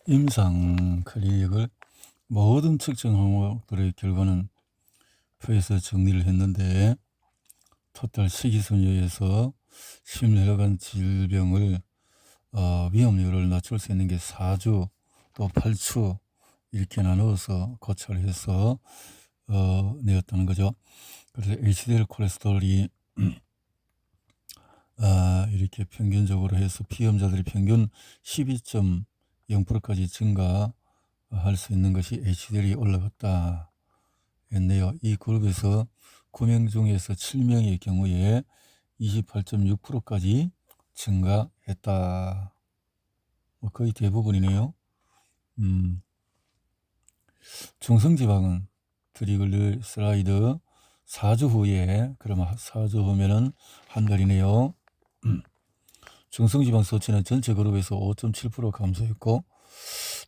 임상 클릭을 모든 측정 항목들의 결과는 표에서 정리를 했는데, 토탈 식이섬유에서 심혈관 질병을 위험률을 낮출 수 있는 게 4주 또 8주 이렇게 나누어서 고찰을 해서 내었다는 거죠. 그래서 HDL 콜레스테롤이 이렇게 평균적으로 해서 피험자들이 평균 12.0%까지 증가할 수 있는 것이 HDL이 올라갔다 했네요. 이 그룹에서 9명 중에서 7명의 경우에 28.6%까지 증가했다. 거의 대부분이네요. 중성지방은 트리글리세라이드 4주 후에, 그러면 4주 후면은 한 달이네요. 중성지방 수치는 전체 그룹에서 5.7% 감소했고,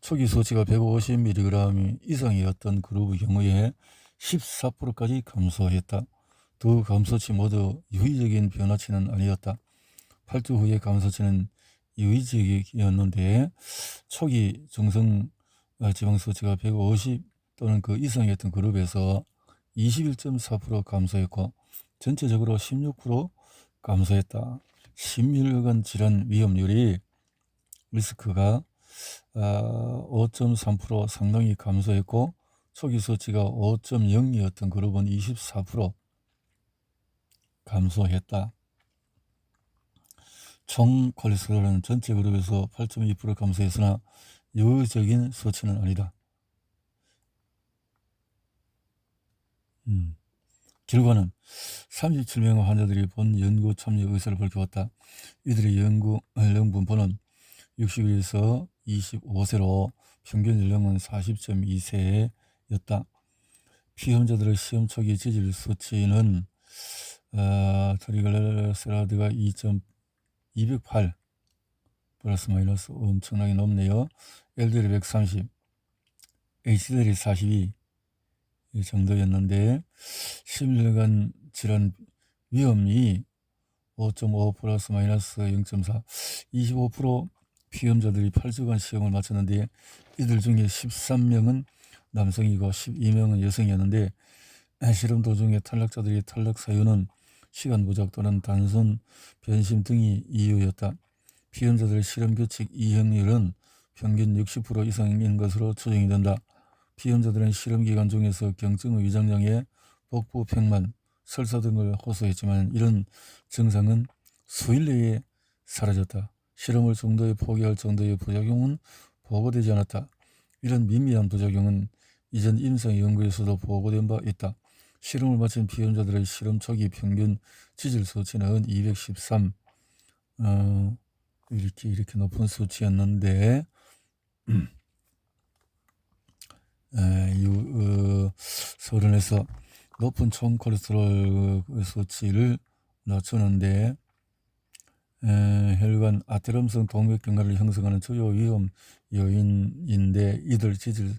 초기 수치가 150mg 이상이었던 그룹의 경우에 14%까지 감소했다. 두 감소치 모두 유의적인 변화치는 아니었다. 8주 후의 감소치는 유의적이었는데, 초기 중성 지방 수치가 150 또는 그 이상이었던 그룹에서 21.4% 감소했고, 전체적으로 16% 감소했다. 심혈관 질환 위험률이 리스크가 5.3% 상당히 감소했고, 초기 수치가 5.0이었던 그룹은 24% 감소했다. 총 콜레스테롤은 전체 그룹에서 8.2% 감소했으나 유의적인 수치는 아니다. 결과는 37명의 환자들이 본 연구 참여 의사를 밝혀왔다. 이들의 연구 연령 분포는 60에서 25세로 평균 연령은 40.2세였다. 피험자들의 시험 초기 지질 수치는 트리글리세라이드가 2.208 플러스 마이너스 엄청나게 높네요. LDL이 130, HDL이 42 정도였는데, 심혈관 질환 위험이 5.5 플러스 마이너스 0.4, 25% 피험자들이 8주간 시험을 마쳤는데, 이들 중에 13명은 남성이고 12명은 여성이었는데, 실험 도중에 탈락자들의 탈락 사유는 시간 부족 또는 단순 변심 등이 이유였다. 피험자들의 실험 규칙 이행률은 평균 60% 이상인 것으로 추정이 된다. 피험자들은 실험 기간 중에서 경증의 위장장애, 복부 평만, 설사 등을 호소했지만 이런 증상은 수일 내에 사라졌다. 실험을 중도에 포기할 정도의 부작용은 보고되지 않았다. 이런 미미한 부작용은 이전 임상 연구에서도 보고된 바 있다. 실험을 마친 피험자들의 실험 초기 평균 지질 수치는 213, 이렇게 높은 수치였는데, 서른에서 높은 총 콜레스테롤 수치를 낮추는데, 혈관 아테롬성 동맥경화를 형성하는 주요 위험 요인인데, 이들 지질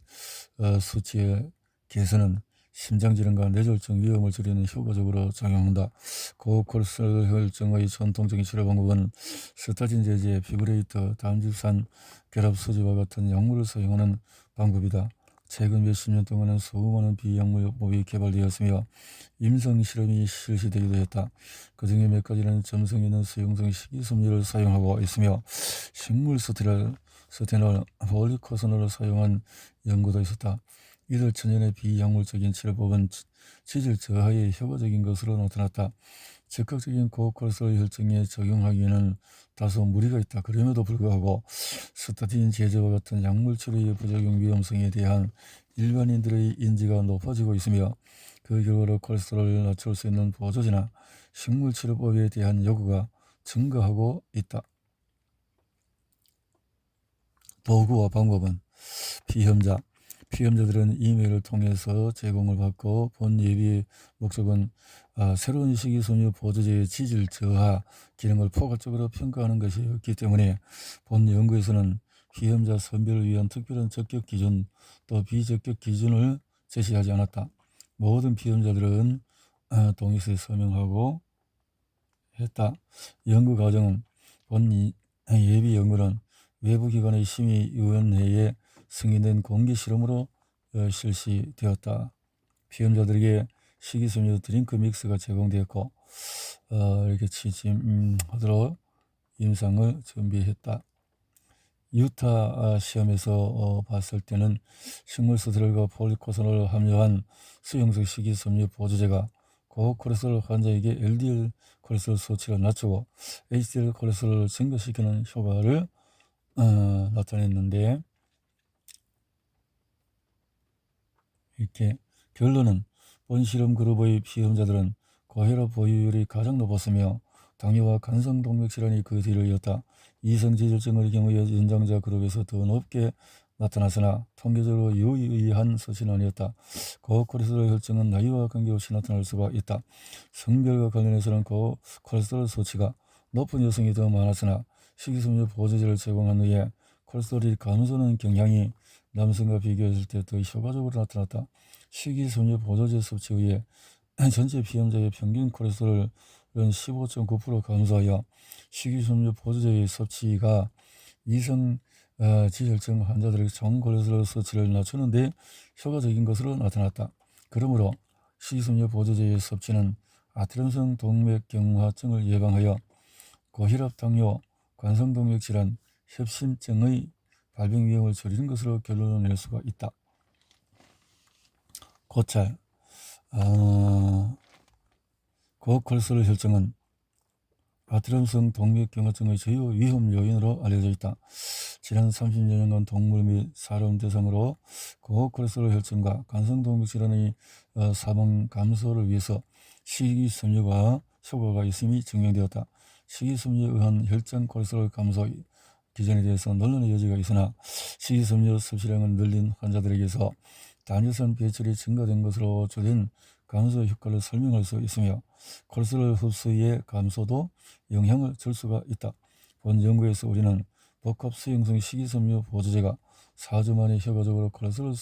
수치의 개선은 심장질환과 뇌졸중 위험을 줄이는 효과적으로 작용한다. 고콜레스테롤 혈증의 전통적인 치료 방법은 스타틴 제제, 피브레이터, 담즙산 결합 수지와 같은 약물을 사용하는 방법이다. 최근 몇십 년 동안은 수많은 비약물법이 개발되었으며 임상 실험이 실시되기도 했다. 그 중에 몇 가지는 점성 있는 수용성 식이섬유를 사용하고 있으며 식물 스테놀, 폴리코선을 사용한 연구도 있었다. 이들 천연의 비약물적인 치료법은 지질 저하에 효과적인 것으로 나타났다. 즉각적인 고콜레스테롤 혈증에 적용하기에는 다소 무리가 있다. 그럼에도 불구하고 스타틴 제제와 같은 약물 치료의 부작용 위험성에 대한 일반인들의 인지가 높아지고 있으며, 그 결과로 콜레스테롤을 낮출 수 있는 보조제나 식물 치료법에 대한 요구가 증가하고 있다. 도구와 방법은 피험자들은 이메일을 통해서 제공을 받고, 본 예비 목적은 새로운 식이섬유 보조제의 지질 저하 기능을 포괄적으로 평가하는 것이었기 때문에 본 연구에서는 피험자 선별을 위한 특별한 적격 기준 또 비적격 기준을 제시하지 않았다. 모든 피험자들은 동의서에 서명하고 했다. 연구 과정은 본 예비 연구는 외부기관의 심의위원회에 승인된 공개 실험으로 실시되었다. 피험자들에게 식이섬유 드링크 믹스가 제공되었고 이렇게 취침하도록 임상을 준비했다. 유타 시험에서 봤을 때는 식물수들과 폴리코선을 함유한 수용성 식이섬유 보조제가 고콜레스테롤 환자에게 LDL 콜레스테롤 수치를 낮추고 HDL 콜레스테롤을 증가시키는 효과를 나타냈는데, 이렇게 결론은 본 실험 그룹의 피험자들은 고혈압 보유율이 가장 높았으며 당뇨와 간성동맥질환이 그 뒤를 이었다. 이성지질증의 경우에 연장자 그룹에서 더 높게 나타났으나 통계적으로 유의한 수치는 아니었다. 고콜레스테롤 혈증은 나이와 관계없이 나타날 수가 있다. 성별과 관련해서는 고콜레스테롤 수치가 높은 여성이 더 많았으나 식이섬유 보조제를 제공한 후에 콜레스테롤이 감소하는 경향이 남성과 비교했을 때 더 효과적으로 나타났다. 식이섬유 보조제 섭취 후에 전체 피험자의 평균 콜레스테롤은 15.9% 감소하여 식이섬유 보조제의 섭취가 이성 지혈증 환자들의 총 콜레스테롤 수치를 낮추는 데 효과적인 것으로 나타났다. 그러므로 식이섬유 보조제의 섭취는 아트럼성 동맥경화증을 예방하여 고혈압, 당뇨, 관성동맥질환, 협심증의 발병 위험을 줄이는 것으로 결론을 낼 수가 있다. 고찰. 고콜레스테롤 혈증은 아트럼성 동맥경화증의 주요 위험 요인으로 알려져 있다. 지난 30여 년간 동물 및 사람 대상으로 고콜레스테롤 혈증과 간성동맥질환의 사망 감소를 위해서 식이섬유가 효과가 있음이 증명되었다. 식이섬유에 의한 혈전 콜레스테롤 감소 기전에 대해서 논란의 여지가 있으나 식이섬유 섭취량을 늘린 환자들에게서 단유산 배출이 증가된 것으로 주된 감소 효과를 설명할 수 있으며 콜레스테롤 흡수의 감소도 영향을 줄 수가 있다. 본 연구에서 우리는 복합 수용성 식이섬유 보조제가 4주 만에 효과적으로 콜레스테롤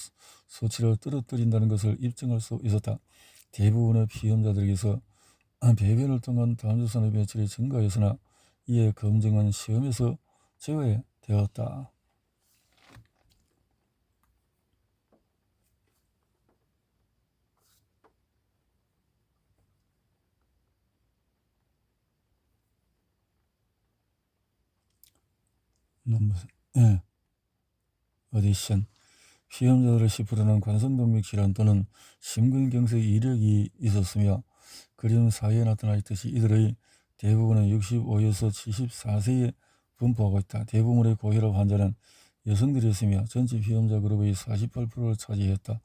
수치를 떨어뜨린다는 것을 입증할 수 있었다. 대부분의 피험자들에게서 배변을 통한 단유산의 배출이 증가했으나 이에 검증은 시험에서 제외되었다. 어디션. 피험자들의 10%는 관성동맥 질환 또는 심근경색 이력이 있었으며 그림 4에 나타나 있듯이 이들의 대부분은 65에서 74세에 분포하고 있다. 대부분의 고혈압 환자는 여성들이었으며 전체 피험자 그룹의 48%를 차지했다.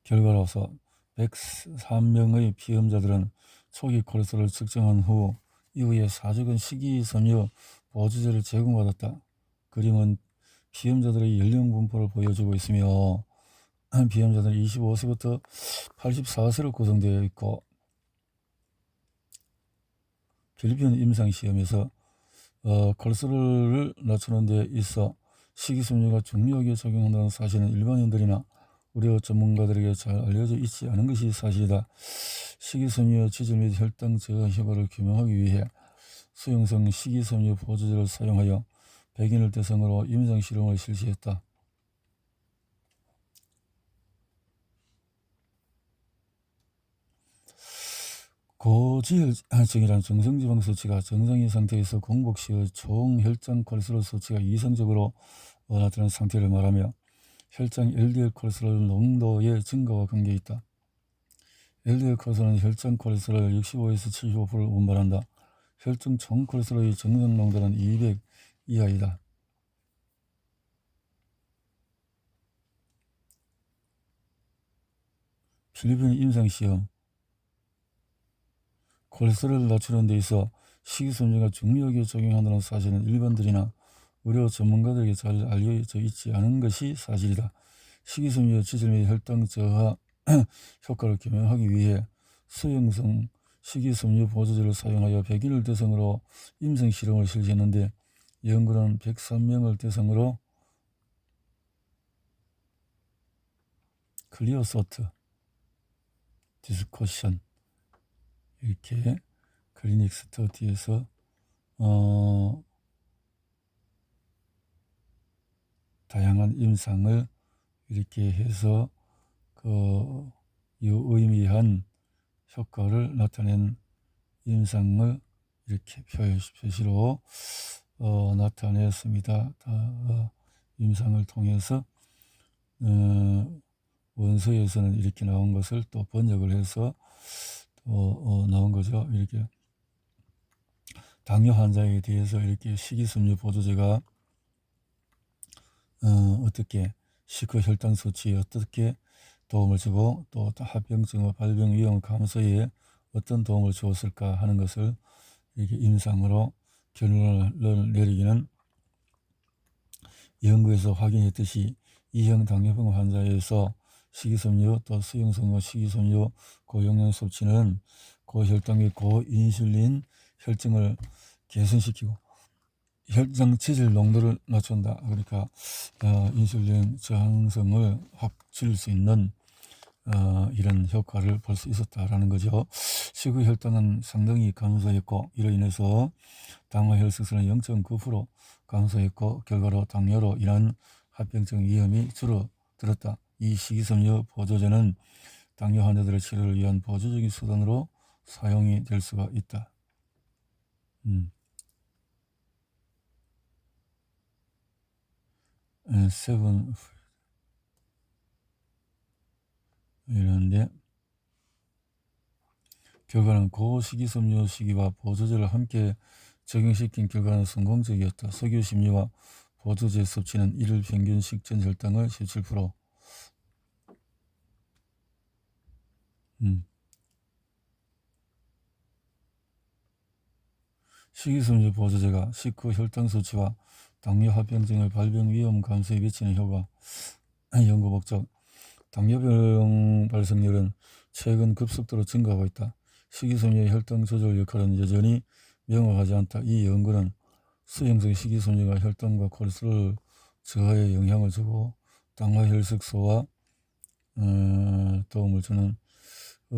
결과로서 103명의 피험자들은 초기 콜레스테롤을 측정한 후 이후에 4주간 식이섬유 보조제를 제공받았다. 그림은 피험자들의 연령 분포를 보여주고 있으며 피험자들은 25세부터 84세로 구성되어 있고 필리핀 임상시험에서 콜레스테롤을 낮추는 데 있어 식이섬유가 중요하게 작용한다는 사실은 일반인들이나 의료 전문가들에게 잘 알려져 있지 않은 것이 사실이다. 식이섬유 지질 및 혈당 저하 효과를 규명하기 위해 수용성 식이섬유 보조제를 사용하여 백인을 대상으로 임상실험을 실시했다. 고지혈증이란 정성지방 수치가 정상인 상태에서 공복 시의 총 혈장 콜레스테롤 수치가 이상적으로 나타나는 상태를 말하며 혈장 LDL 콜레스테롤 농도의 증가와 관계있다. LDL 콜레스테롤은 혈장 콜레스테롤 65에서 75%를 운반한다. 혈중 총 콜레스테롤의 정상 농도는 200 이하이다. 필리핀 임상시험. 콜레스테롤을 낮추는 데 있어 식이섬유가 중요하게 작용한다는 사실은 일반들이나 의료 전문가들에게 잘 알려져 있지 않은 것이 사실이다. 식이섬유 지질 및 혈당 저하 효과를 규명하기 위해 수용성 식이섬유 보조제를 사용하여 백인을 대상으로 임상실험을 실시했는데 연구는 103명을 대상으로 클리어 소트 디스커션 이렇게 클리닉 스터디에서 다양한 임상을 이렇게 해서 그 유의미한 효과를 나타낸 임상을 이렇게 표시로 나타냈습니다. 임상을 통해서 원서에서는 이렇게 나온 것을 또 번역을 해서 또 나온 거죠. 이렇게 당뇨 환자에 대해서 이렇게 식이섬유 보조제가 어떻게 시크 혈당 수치에 어떻게 도움을 주고 또 합병증과 발병 위험 감소에 어떤 도움을 주었을까 하는 것을 이렇게 임상으로 결론을 내리기는 연구에서 확인했듯이 2형 당뇨병 환자에서 식이섬유 또 수용성분 식이섬유 고용량 섭취는 고혈당 및 고인슐린 혈증을 개선시키고 혈장 지질 농도를 낮춘다. 그러니까 인슐린 저항성을 확 줄일 수 있는 이런 효과를 볼 수 있었다라는 거죠. 시그 혈당은 상당히 감소했고 이로 인해서 당화 혈색소는 0.9% 감소했고 결과로 당뇨로 인한 합병증 위험이 줄어들었다. 이 식이섬유 보조제는 당뇨 환자들의 치료를 위한 보조적인 수단으로 사용이 될 수가 있다. 세븐 이런데 결과는 고식이섬유 시기와 보조제를 함께 적용시킨 결과는 성공적이었다. 석유 심리와 보조제 섭취는 일일 평균 식전 혈당을 17% 식이섬유 보조제가 식후 혈당 수치와 당뇨 합병증의 발병 위험 감소에 미치는 효과. 연구 목적. 당뇨병 발생률은 최근 급속도로 증가하고 있다. 식이섬유의 혈당 조절 역할은 여전히 명확하지 않다. 이 연구는 수용성 식이섬유가 혈당과 콜레스테롤 저하에 영향을 주고 당화 혈색소와 도움을 주는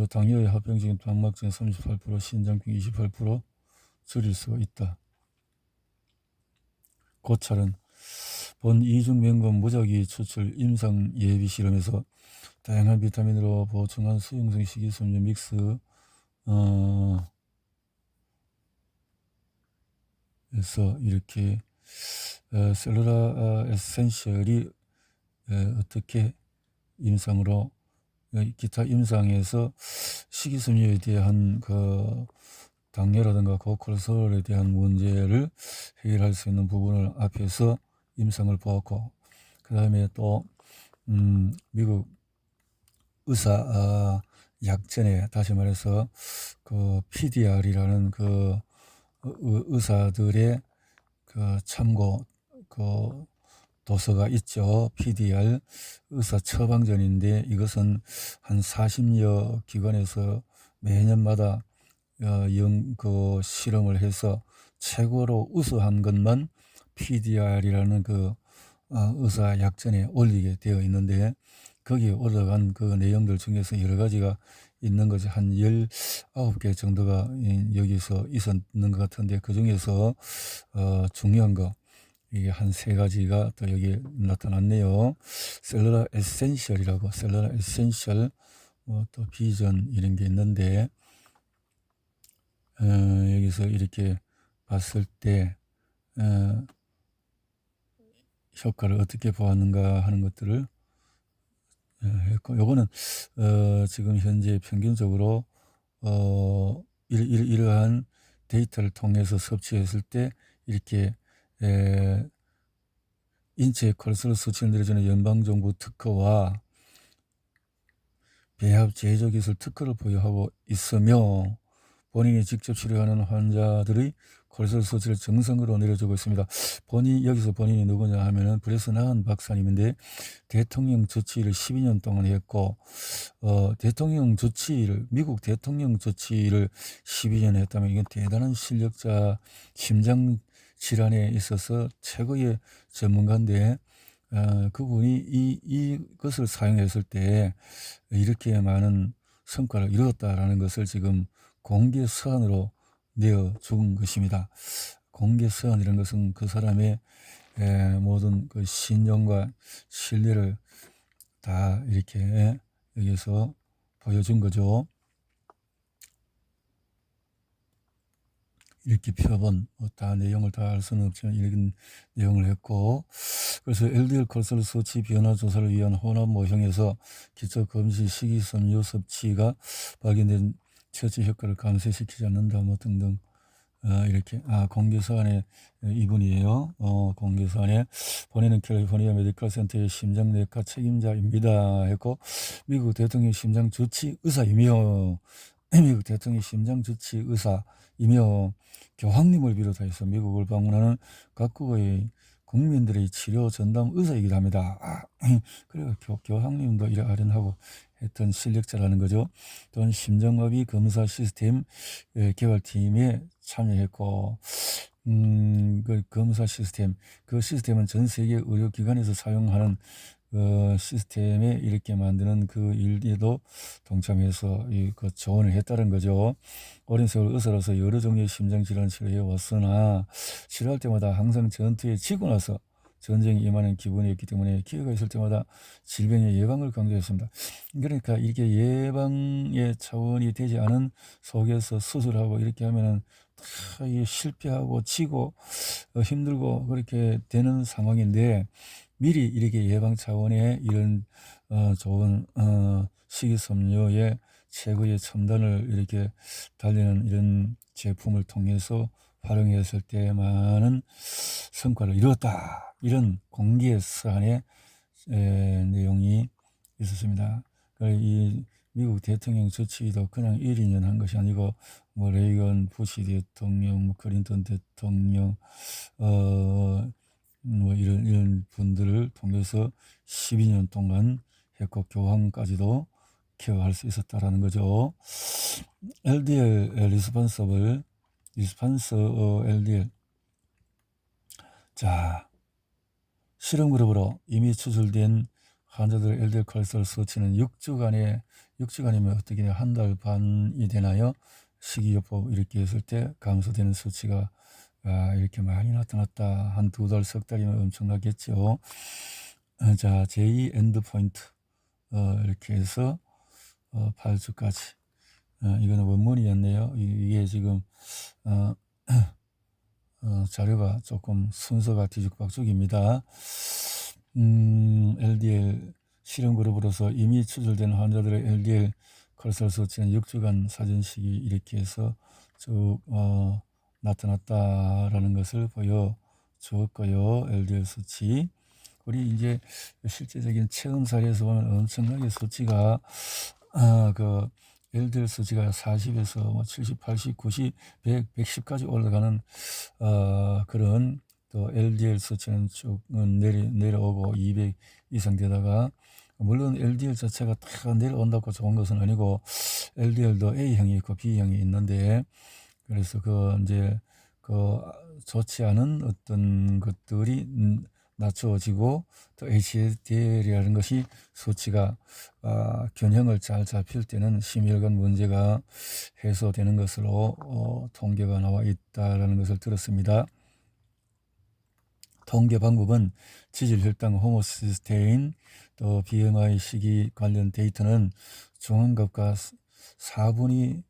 당뇨의 합병증 당막증 38% 신장병 28% 줄일 수가 있다. 고찰은 본 이중맹금 무작위 추출 임상 예비 실험에서 다양한 비타민으로 보충한 수용성 식이섬유 믹스 에서 이렇게 셀룰라 에센셜이 어떻게 임상으로 기타 임상에서 식이섬유에 대한 그 당뇨라든가 고콜레스테롤에 대한 문제를 해결할 수 있는 부분을 앞에서 임상을 보았고 그 다음에 또 미국 의사 약전에 다시 말해서 그 PDR이라는 그 의사들의 그 참고 그 도서가 있죠. PDR 의사 처방전인데 이것은 한 40여 기관에서 매년마다 그 실험을 해서 최고로 우수한 것만 PDR이라는 그 의사 약전에 올리게 되어 있는데 거기에 올라간 그 내용들 중에서 여러 가지가 있는 것이 한 19개 정도가 여기서 있었는 것 같은데 그 중에서 중요한 거 이게 한 3가지가 또 여기 나타났네요. 셀룰라 에센셜이라고 셀룰라 에센셜 또 비전 이런 게 있는데 여기서 이렇게 봤을 때 효과를 어떻게 보았는가 하는 것들을 했고 요거는 지금 현재 평균적으로 이러한 데이터를 통해서 섭취했을 때 이렇게 인체 콜레스테롤 수치를 내려주는 연방정부 특허와 배합 제조 기술 특허를 보유하고 있으며 본인이 직접 치료하는 환자들의 콜레스테롤 수치를 정상으로 내려주고 있습니다. 여기서 본인이 누구냐 하면은 브레스 나은 박사님인데 대통령 주치의를 12년 동안 했고 미국 대통령 주치의를 12년 했다면 이건 대단한 실력자, 심장 질환에 있어서 최고의 전문가인데 그분이 이것을 사용했을 때 이렇게 많은 성과를 이루었다라는 것을 지금 공개 서한으로 내어준 것입니다. 공개 서한이라는 것은 그 사람의 모든 그 신용과 신뢰를 다 이렇게 여기서 보여준 거죠. 이렇게 표본 다 내용을 다 알 수는 없지만 이런 내용을 했고, 그래서 LDL 콜레스테롤 수치 변화 조사를 위한 혼합 모형에서 기초 검시 식이섬유 섭취가 발견된 처치 효과를 감쇄시키지 않는다 뭐 등등. 이렇게 공개서한에 이분이에요. 공개서한에 본인은 캘리포니아 메디컬 센터의 심장내과 책임자입니다 했고, 미국 대통령 심장 주치 의사이며 미국 대통령 심장 주치 의사이며 교황님을 비롯해서 미국을 방문하는 각국의 국민들의 치료 전담 의사이기도 합니다. 그리고 교황님도 이래 아련하고 했던 실력자라는 거죠. 또한 심장마비 검사 시스템 개발팀에 참여했고, 그 검사 시스템, 그 시스템은 전 세계 의료기관에서 사용하는 시스템에 이렇게 만드는 그 일에도 동참해서 그 조언을 했다는 거죠. 오랜 세월 의사로서 여러 종류의 심장질환 치료해 왔으나 치료할 때마다 항상 전투에 지고 나서 전쟁에 임하는 기분이었기 때문에 기회가 있을 때마다 질병의 예방을 강조했습니다. 그러니까 이렇게 예방의 차원이 되지 않은 속에서 수술하고 이렇게 하면은 다 실패하고 지고 힘들고 그렇게 되는 상황인데, 미리 이렇게 예방 차원의 이런 좋은 식이섬유의 최고의 첨단을 이렇게 달리는 이런 제품을 통해서 활용했을 때 많은 성과를 이루었다. 이런 공개 서한의 내용이 있었습니다. 이 미국 대통령 조치도 그냥 1인연 한 것이 아니고 뭐 레이건 부시 대통령, 뭐 클린턴 대통령, 뭐 이런 분들을 통해서 12년 동안 했고 교황까지도 케어할 수 있었다라는 거죠. LDL 리스판서 LDL. 자, 실험 그룹으로 이미 추출된 환자들의 LDL 콜레스테롤 수치는 6주간이면 어떻게 돼요? 한 달 반이 되나요? 식이요법 이렇게 했을 때 감소되는 수치가 이렇게 많이 나타났다. 한 2달, 석 달이면 엄청나겠죠. 자, 제2 엔드포인트 이렇게 해서 8주까지. 이거는 원문이었네요. 이게 지금 자료가 조금 순서가 뒤죽박죽입니다. LDL 실험 그룹으로서 이미 추출된 환자들의 LDL 콜레스테롤 수치는 6주간 사진식이 이렇게 해서 쭉 나타났다라는 것을 보여주었고요. LDL 수치. 우리 이제 실제적인 체험 사례에서 보면 엄청나게 수치가 그 LDL 수치가 40에서 뭐 70, 80, 90, 100, 110까지 올라가는 그런 또 LDL 수치는 쭉 내려오고 200 이상 되다가, 물론 LDL 자체가 다 내려온다고 좋은 것은 아니고 LDL도 A형이 있고 B형이 있는데, 그래서 이제 좋지 않은 어떤 것들이 낮추어지고 또 HDL이라는 것이 수치가 균형을 잘 잡힐 때는 심혈관 문제가 해소되는 것으로 통계가 나와 있다라는 것을 들었습니다. 통계 방법은 지질, 혈당, 호모시스테인, 또 BMI 시기 관련 데이터는 중앙값과 4분위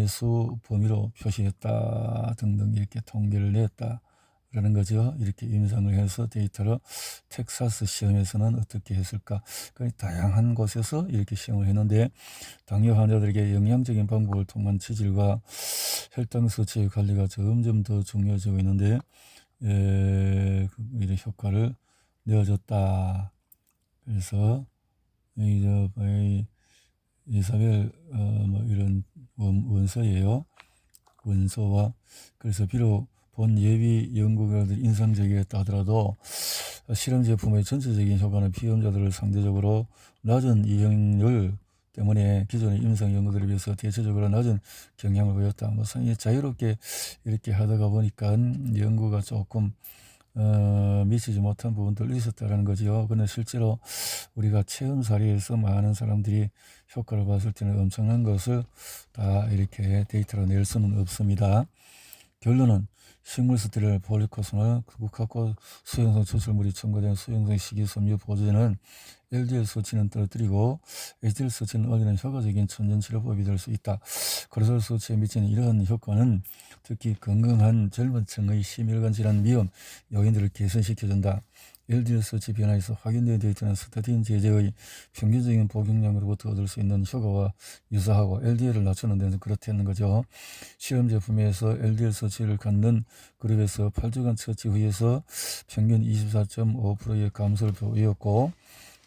수 범위로 표시했다 등등 이렇게 통계를 냈다라는 거죠. 이렇게 임상을 해서 데이터로 텍사스 시험에서는 어떻게 했을까? 다양한 곳에서 이렇게 시험을 했는데, 당뇨 환자들에게 영양적인 방법을 통한 지질과 혈당 수치의 관리가 점점 더 중요해지고 있는데 이런 효과를 내어줬다. 그래서 이사벨 뭐 이런 원서예요. 원서와 그래서 비록 본 예비 연구 결과들이 인상적이었다 하더라도 실험 제품의 전체적인 효과는 피험자들을 상대적으로 낮은 이용률 때문에 기존의 임상 연구들에 비해서 대체적으로 낮은 경향을 보였다. 뭐 상당히 자유롭게 이렇게 하다가 보니까 연구가 조금 미치지 못한 부분들이 있었다라는 거죠. 근데 실제로 우리가 체험 사례에서 많은 사람들이 효과를 봤을 때는 엄청난 것을 다 이렇게 데이터로 낼 수는 없습니다. 결론은 식물 스테롤 폴리코스놀, 국화꽃 수용성 추출물이 첨가된 수용성 식이섬유 보조제는 LDL 수치는 떨어뜨리고 HDL 수치는 올리는 효과적인 천연치료법이 될 수 있다. 콜레스테롤 수치에 미치는 이러한 효과는 특히 건강한 젊은 층의 심혈관 질환 위험 요인들을 개선시켜준다. LDL 수치 변화에서 확인된 데이터는 스타틴 제제의 평균적인 복용량으로부터 얻을 수 있는 효과와 유사하고 LDL을 낮추는 데는 그렇다는 거죠. 실험 제품에서 LDL 수치를 갖는 그룹에서 8주간 처치 후에서 평균 24.5%의 감소를 보였고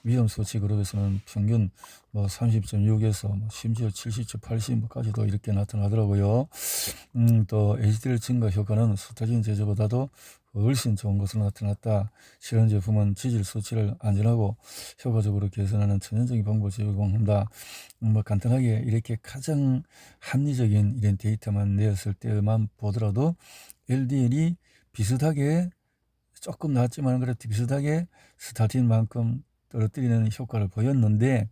위험 수치 그룹에서는 평균 30.6에서 심지어 70, 80까지도 이렇게 나타나더라고요. 또 HDL 증가 효과는 스타틴 제제보다도 훨씬 좋은 것으로 나타났다. 실험 제품은 지질 수치를 안전하고 효과적으로 개선하는 천연적인 방법을 제공한다. 간단하게 이렇게 가장 합리적인 이런 데이터만 내었을 때만 보더라도 LDL이 비슷하게 조금 낮지만 그래도 비슷하게 스타틴만큼 떨어뜨리는 효과를 보였는데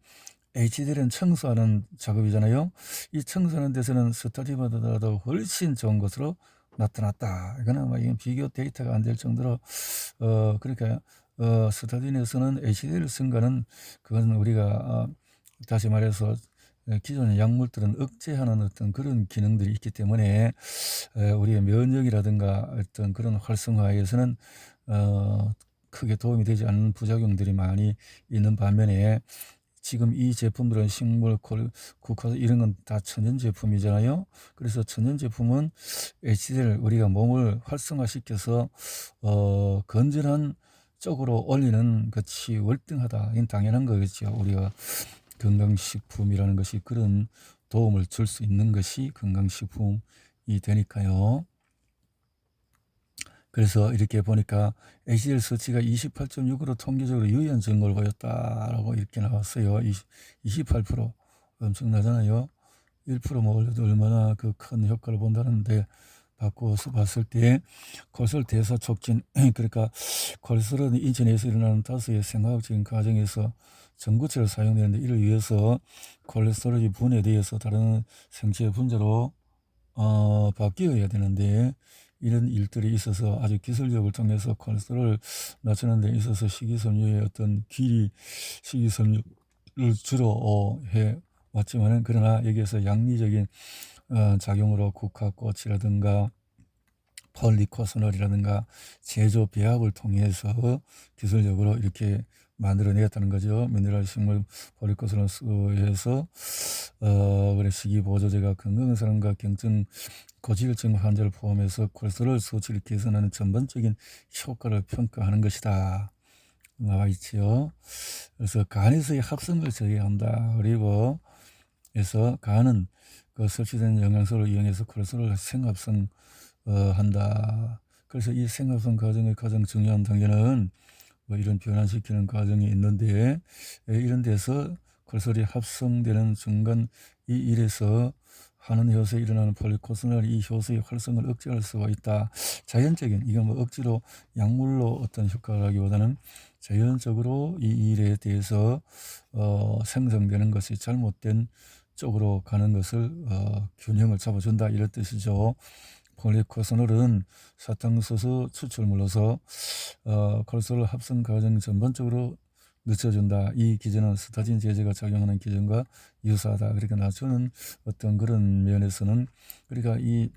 HDL은 청소하는 작업이잖아요. 이 청소하는 데서는 스타틴보다도 훨씬 좋은 것으로 나타났다. 이거는 이건 비교 데이터가 안 될 정도로 그러니까 스타틴에서는 HDL 증가는 그건 우리가 다시 말해서 기존의 약물들은 억제하는 어떤 그런 기능들이 있기 때문에 우리의 면역이라든가 어떤 그런 활성화에서는 크게 도움이 되지 않는 부작용들이 많이 있는 반면에 지금 이 제품들은 식물, 국화수 이런 건 다 천연 제품이잖아요. 그래서 천연 제품은 HDL 우리가 몸을 활성화시켜서 건전한 쪽으로 올리는 것이 월등하다. 이건 당연한 거겠죠. 우리가 건강식품이라는 것이 그런 도움을 줄 수 있는 것이 건강식품이 되니까요. 그래서 이렇게 보니까 HDL 수치가 28.6으로 통계적으로 유의한 증거를 보였다라고 이렇게 나왔어요. 28% 엄청나잖아요. 1%뭐 올려도 얼마나 그 큰 효과를 본다는데 바꾸어서 봤을 때 콜레스테롤 대사 촉진 그러니까 콜레스테롤은 인체 내에서 일어나는 다수의 생화학적인 과정에서 전구체를 사용되는데 이를 위해서 콜레스테롤이 분해되어서 다른 생체 분자로 바뀌어야 되는데 이런 일들이 있어서 아주 기술력을 통해서 콜레스테롤을 낮추는 데 있어서 식이섬유의 어떤 길이 식이섬유를 주로 해 왔지만은 그러나 여기에서 양리적인 작용으로 국화꽃이라든가 폴리코스놀이라든가 제조 배합을 통해서 기술적으로 이렇게 만들어내었다는 거죠. 미네랄 식물 폴리코스놀에서 그래 식이보조제가 건강한 사람과 경증 고지혈증 환자를 포함해서 콜레스테롤 수치를 개선하는 전반적인 효과를 평가하는 것이다. 나와 있지요. 그래서 간에서의 합성을 저해한다. 그리고 그래서 간은 그 섭취된 영양소를 이용해서 콜레스테롤을 생합성 한다. 그래서 이 생합성 과정의 가장 중요한 단계는 뭐 이런 변환시키는 과정이 있는데 이런 데서 콜레스테롤이 합성되는 순간 이 일에서 하는 효소에 일어나는 폴리코스놀이 이 효소의 활성을 억제할 수가 있다. 자연적인 이건 뭐 억지로 약물로 어떤 효과라기보다는 자연적으로 이 일에 대해서 생성되는 것이 잘못된 쪽으로 가는 것을 균형을 잡아준다 이런 뜻이죠. 폴리코스놀은 사탕수수 추출물로서 콜레스테롤 합성 과정 전반적으로 늦춰준다. 이 기전은 스타틴 제제가 작용하는 기전과 유사하다. 그러니까 낮추는 어떤 그런 면에서는 그러니까 이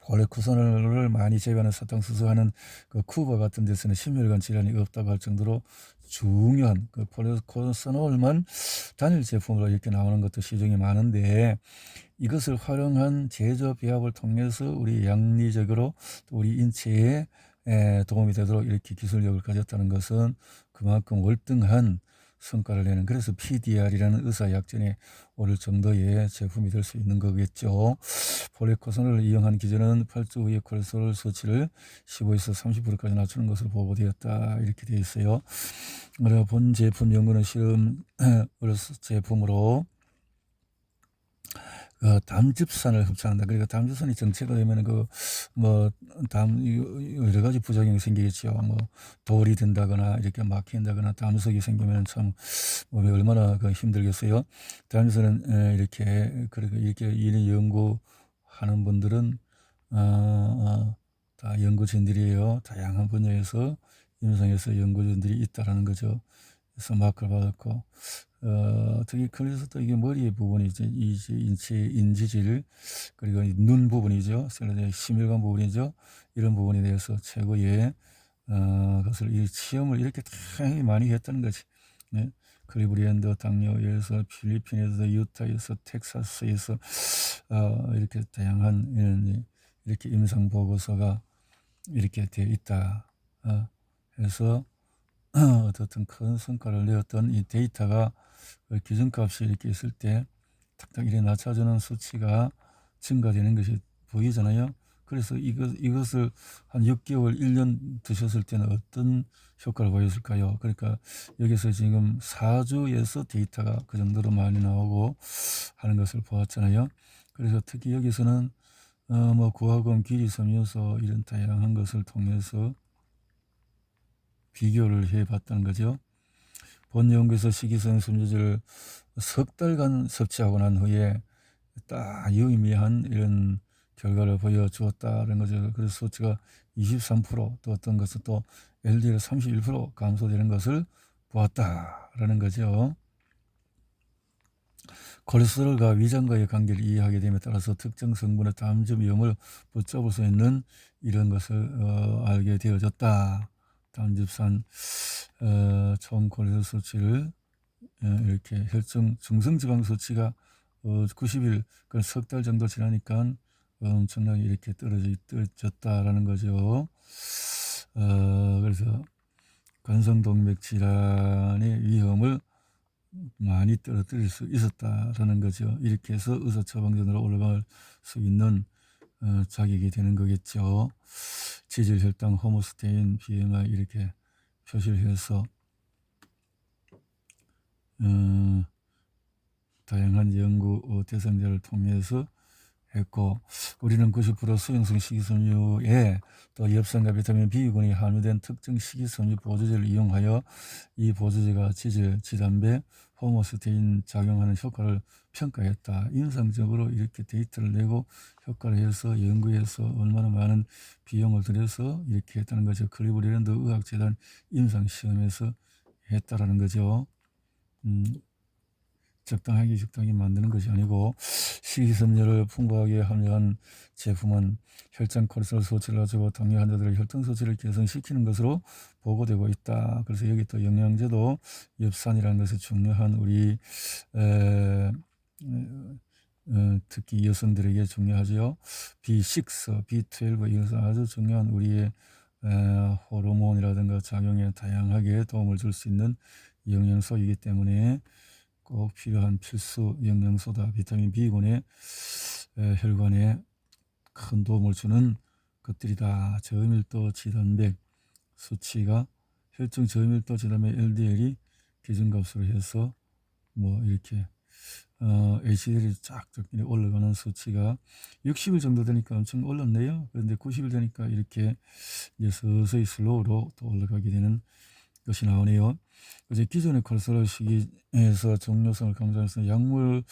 폴리코스놀을 많이 제거하는 사탕수수하는 그 쿠바 같은 데서는 심혈관 질환이 없다고 할 정도로 중요한 그 폴리코스놀만 단일 제품으로 이렇게 나오는 것도 시중에 많은데 이것을 활용한 제조 배합을 통해서 우리 양리적으로 또 우리 인체에 도움이 되도록 이렇게 기술력을 가졌다는 것은 그만큼 월등한 성과를 내는 그래서 PDR이라는 의사약전에 오를 정도의 제품이 될 수 있는 거겠죠. 폴리코스놀을 이용한 기전은 8주 후에 콜레스테롤 수치를 15에서 30%까지 낮추는 것으로 보고되었다. 이렇게 되어 있어요. 그리고 본 제품 연구는 실험 제품으로 담즙산을 흡수한다. 그러니까 담즙산이 정체가 되면은 뭐 여러 가지 부작용이 생기겠죠. 뭐 돌이 든다거나 이렇게 막힌다거나 담석이 생기면 참 얼마나 힘들겠어요. 담즙산은 이렇게 그리고 이렇게 이런 연구하는 분들은 다 연구진들이에요. 다양한 분야에서 임상에서 연구진들이 있다라는 거죠. 그래서 마크를 받았고 특히 그래서 또 이게 머리 부분이 이제 인지질 그리고 눈 부분이죠. 셀러의 심혈관 부분이죠. 이런 부분에 대해서 최고의 것을 이 시험을 이렇게 다양하게 많이 했다는 거지. 네. 클리브랜드 당뇨에서 필리핀에서 유타에서 텍사스에서 이렇게 다양한 이렇게 임상 보고서가 이렇게 되어 있다. 해서 어떻든 큰 성과를 내었던 이 데이터가 기준값이 이렇게 있을 때 탁탁 이렇게 낮춰주는 수치가 증가되는 것이 보이잖아요. 그래서 이것을 한 6개월, 1년 드셨을 때는 어떤 효과를 보였을까요? 그러니까 여기서 지금 4주에서 데이터가 그 정도로 많이 나오고 하는 것을 보았잖아요. 그래서 특히 여기서는 뭐 구화검, 기리섬유소 이런 다양한 것을 통해서 비교를 해봤다는 거죠. 본 연구에서 식이섬유 섬유질을 석 달간 섭취하고 난 후에 딱 유의미한 이런 결과를 보여주었다는 거죠. 그래서 수치가 23%, 또 어떤 것은 또 LDL 31% 감소되는 것을 보았다라는 거죠. 콜레스테롤과 위장과의 관계를 이해하게 됨에 따라서 특정 성분의 담즙 위험을 붙잡을 수 있는 이런 것을 알게 되어졌다. 담즙산 총 콜레스테롤 수치를 이렇게 혈중 중성지방 수치가 90일, 석 달 정도 지나니까 엄청나게 이렇게 떨어졌다라는 거죠. 그래서 관성동맥 질환의 위험을 많이 떨어뜨릴 수 있었다라는 거죠. 이렇게 해서 의사처방전으로 올라갈 수 있는 자격이 되는 거겠죠. 지질, 혈당, 호모스테인, BMI 이렇게 표시를 해서 다양한 연구 대상자를 통해서 했고, 우리는 90% 수용성 식이섬유에 또 엽산과 비타민 B군이 함유된 특정 식이섬유 보조제를 이용하여 이 보조제가 지질, 지단배, 호모스테인 작용하는 효과를 평가했다. 임상적으로 이렇게 데이터를 내고 효과를 해서 연구해서 얼마나 많은 비용을 들여서 이렇게 했다는 거죠. 클리브랜드 의학재단 임상시험에서 했다라는 거죠. 적당히 만드는 것이 아니고 식이섬유를 풍부하게 함유한 제품은 혈장 콜레스테롤 수치를 낮추고 당뇨 환자들의 혈당 수치를 개선시키는 것으로 보고되고 있다. 그래서 여기 또 영양제도 엽산이라는 것이 중요한 우리 특히 여성들에게 중요하죠. B6, B12 이것은 아주 중요한 우리의 호르몬이라든가 작용에 다양하게 도움을 줄 수 있는 영양소이기 때문에 꼭 필요한 필수 영양소다. 비타민 B군의 혈관에 큰 도움을 주는 것들이다. 저밀도 지단백 수치가 혈중 저밀도 지단백 LDL이 기준값으로 해서 뭐 이렇게 HDL이 쫙쫙 올라가는 수치가 60일 정도 되니까 엄청 올랐네요. 그런데 90일 되니까 이렇게 이제 서서히 슬로우로 또 올라가게 되는 것이 나오네요. 이제 기존의 콜레스테롤 식이에서 정뇨성을 감소해서 약물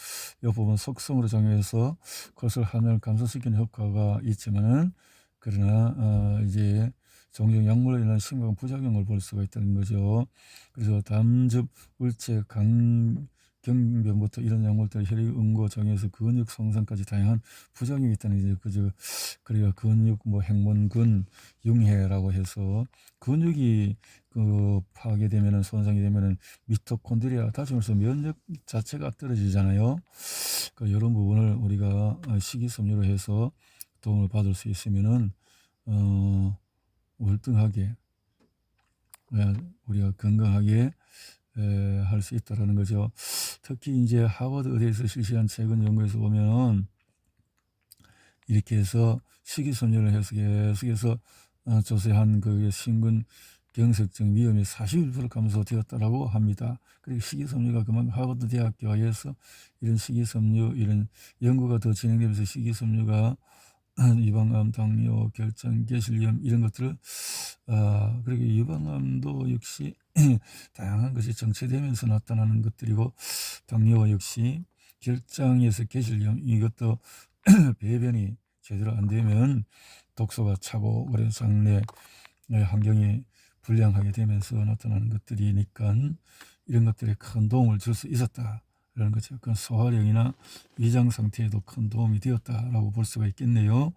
부분 속성으로 작용해서 콜레스테롤 함량을 감소시키는 효과가 있지만은 그러나 이제 종종 약물로 인한 심각한 부작용을 볼 수가 있다는 거죠. 그래서 담즙, 울체, 경변부터 이런 약물들이 혈액 응고 장애에서 근육 손상까지 다양한 부작용이 있다는 이제 그저 그래야 근육 행몬근 융해라고 해서 근육이 파괴되면은 손상이 되면은 미토콘드리아 다시 말해서 면역 자체가 떨어지잖아요. 이런 부분을 우리가 식이섬유로 해서 도움을 받을 수 있으면은 월등하게 우리가 건강하게 할 수 있다라는 거죠. 특히 이제 하버드 의대에서 실시한 최근 연구에서 보면 이렇게 해서 식이섬유를 해서 계속해서 조세한 그 신근 경색적 위험이 41% 감소되었다라고 합니다. 그리고 식이섬유가 그만큼 하버드 대학교에서 이런 식이섬유 이런 연구가 더 진행되면서 식이섬유가 유방암, 당뇨, 결장, 개실염 이런 것들을 그리고 유방암도 역시 다양한 것이 정체되면서 나타나는 것들이고 당뇨 역시 결장에서 개실염 이것도 배변이 제대로 안 되면 독소가 차고 그래서 장내 환경이 불량하게 되면서 나타나는 것들이니까 이런 것들에 큰 도움을 줄 수 있었다라는 거죠. 그 소화력이나 위장 상태에도 큰 도움이 되었다라고 볼 수가 있겠네요.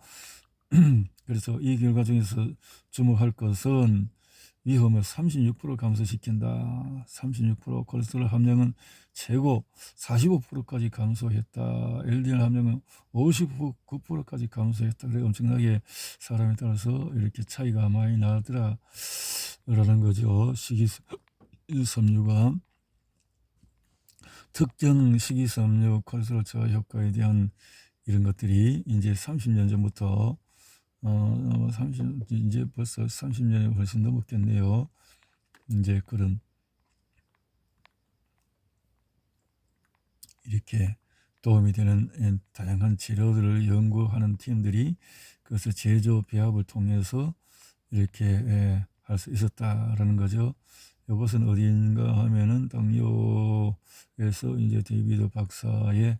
그래서 이 결과 중에서 주목할 것은 위험을 36% 감소시킨다. 36% 콜레스테롤 함량은 최고 45%까지 감소했다. LDL 함량은 59%까지 감소했다. 그래 엄청나게 사람에 따라서 이렇게 차이가 많이 나더라 라는 거죠. 식이섬유가 특정 식이섬유 콜레스테롤 저하 효과에 대한 이런 것들이 이제 30년 전부터 30, 이제 벌써 30년이 훨씬 넘었겠네요. 이제 그런 이렇게 도움이 되는 다양한 재료들을 연구하는 팀들이 그것을 제조 배합을 통해서 이렇게 할 수 있었다라는 거죠. 이것은 어디인가 하면은 당뇨에서 이제 데이비드 박사의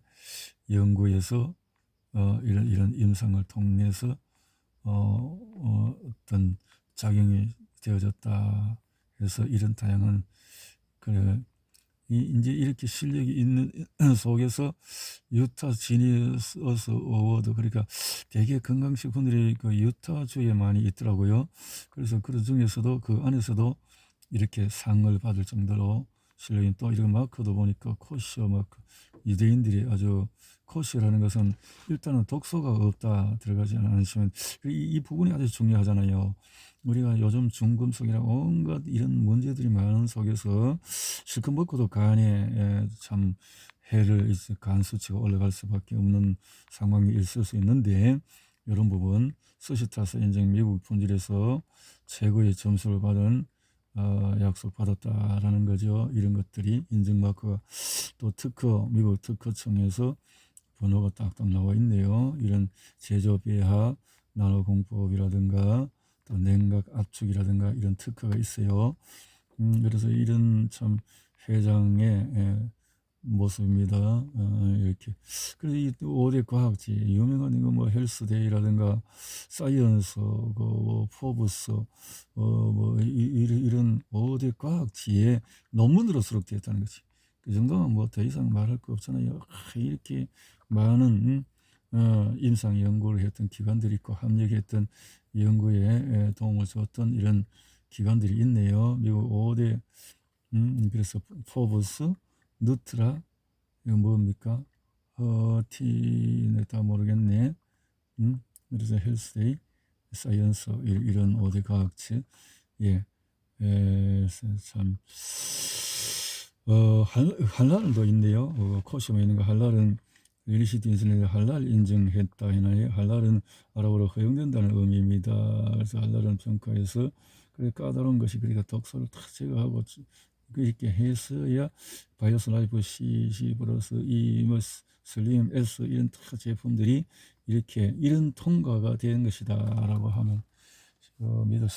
연구에서 이런 임상을 통해서 어떤 작용이 되어졌다 해서 이런 다양한 그래 이제 이렇게 실력이 있는 속에서 유타 지니어스 어워드 그러니까 되게 건강식품들이 그 유타주에 많이 있더라고요. 그래서 그 중에서도 그 안에서도 이렇게 상을 받을 정도로 실력이 또 이런 마크도 보니까 코시어 마크 유대인들이 아주 코시어라는 것은 일단은 독소가 없다 들어가지 않으시면 이 부분이 아주 중요하잖아요. 우리가 요즘 중금속이나 온갖 이런 문제들이 많은 속에서 실컷 먹고도 간에 참 해를 간 수치가 올라갈 수밖에 없는 상황이 있을 수 있는데 이런 부분 스시타스 인증 미국 품질에서 최고의 점수를 받은 약속받았다라는 거죠. 이런 것들이 인증 마크가 또 특허 미국 특허청에서 번호가 딱딱 나와 있네요. 이런 제조 배합 나노 공법이라든가 또 냉각 압축이라든가 이런 특허가 있어요. 그래서 이런 참 회장의 모습입니다. 이렇게. 그래서 이 5대 과학지, 유명한 이거 뭐 헬스데이라든가 사이언스, 뭐 포브스, 이런 5대 과학지에 논문으로 수록되었다는 거지. 그 정도면 뭐 더 이상 말할 거 없잖아요. 이렇게 많은 임상 연구를 했던 기관들이 있고 합력했던 연구에 도움을 줬던 이런 기관들이 있네요. 미국 5대 그래서 포브스, 누트라 이거 뭡니까? 다 모르겠네. 그래서 헬스데이, 사이언스 이런 5대 과학책 예, 참 할랄도 있네요. 코시에 있는 거 할랄은 유니시티 인슬레이 할랄 인증했다 해나요. 할랄은 아랍어로 허용된다는 의미입니다. 그래서 할랄은 평가해서 그래 까다로운 것이 그러니까 독소를 다 제거하고 이렇게 해서야 바이오스 라이프 C 플러스 E 슬림 S 이런 다 제품들이 이렇게 이런 통과가 되는 것이다라고 하면 믿을 수